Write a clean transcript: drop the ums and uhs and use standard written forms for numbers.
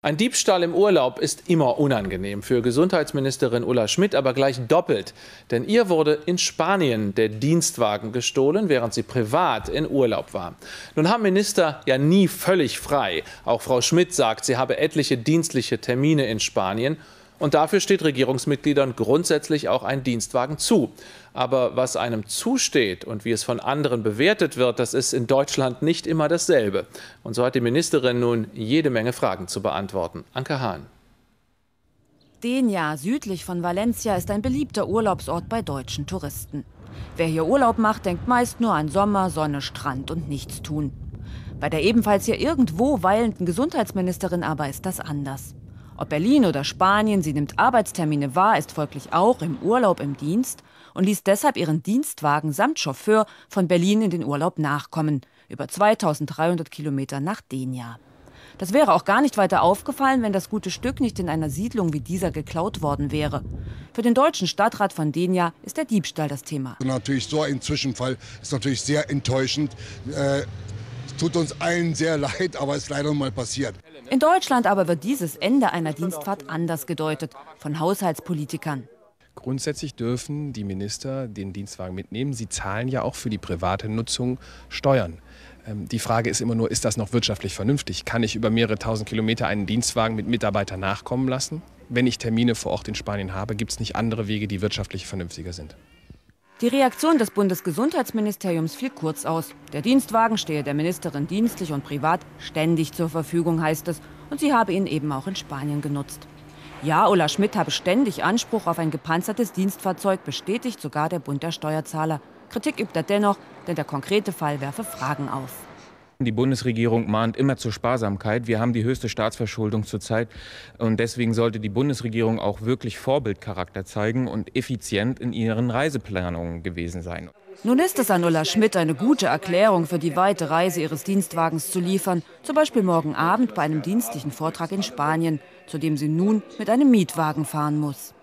Ein Diebstahl im Urlaub ist immer unangenehm, für Gesundheitsministerin Ulla Schmidt aber gleich doppelt. Denn ihr wurde in Spanien der Dienstwagen gestohlen, während sie privat in Urlaub war. Nun haben Minister ja nie völlig frei. Auch Frau Schmidt sagt, sie habe etliche dienstliche Termine in Spanien. Und dafür steht Regierungsmitgliedern grundsätzlich auch ein Dienstwagen zu. Aber was einem zusteht und wie es von anderen bewertet wird, das ist in Deutschland nicht immer dasselbe. Und so hat die Ministerin nun jede Menge Fragen zu beantworten. Anke Hahn. Denia, südlich von Valencia, ist ein beliebter Urlaubsort bei deutschen Touristen. Wer hier Urlaub macht, denkt meist nur an Sommer, Sonne, Strand und Nichtstun. Bei der ebenfalls hier irgendwo weilenden Gesundheitsministerin aber ist das anders. Ob Berlin oder Spanien, sie nimmt Arbeitstermine wahr, ist folglich auch im Urlaub im Dienst und ließ deshalb ihren Dienstwagen samt Chauffeur von Berlin in den Urlaub nachkommen, über 2300 Kilometer nach Denia. Das wäre auch gar nicht weiter aufgefallen, wenn das gute Stück nicht in einer Siedlung wie dieser geklaut worden wäre. Für den deutschen Stadtrat von Denia ist der Diebstahl das Thema. Natürlich so ein Zwischenfall ist natürlich sehr enttäuschend. Tut uns allen sehr leid, aber ist leider mal passiert. In Deutschland aber wird dieses Ende einer Dienstfahrt anders gedeutet, von Haushaltspolitikern. Grundsätzlich dürfen die Minister den Dienstwagen mitnehmen. Sie zahlen ja auch für die private Nutzung Steuern. Die Frage ist immer nur, ist das noch wirtschaftlich vernünftig? Kann ich über mehrere tausend Kilometer einen Dienstwagen mit Mitarbeitern nachkommen lassen? Wenn ich Termine vor Ort in Spanien habe, gibt es nicht andere Wege, die wirtschaftlich vernünftiger sind? Die Reaktion des Bundesgesundheitsministeriums fiel kurz aus. Der Dienstwagen stehe der Ministerin dienstlich und privat ständig zur Verfügung, heißt es. Und sie habe ihn eben auch in Spanien genutzt. Ja, Ulla Schmidt habe ständig Anspruch auf ein gepanzertes Dienstfahrzeug, bestätigt sogar der Bund der Steuerzahler. Kritik übt er dennoch, denn der konkrete Fall werfe Fragen auf. Die Bundesregierung mahnt immer zur Sparsamkeit. Wir haben die höchste Staatsverschuldung zurzeit. Und deswegen sollte die Bundesregierung auch wirklich Vorbildcharakter zeigen und effizient in ihren Reiseplanungen gewesen sein. Nun ist es an Ulla Schmidt eine gute Erklärung für die weite Reise ihres Dienstwagens zu liefern. Zum Beispiel morgen Abend bei einem dienstlichen Vortrag in Spanien, zu dem sie nun mit einem Mietwagen fahren muss.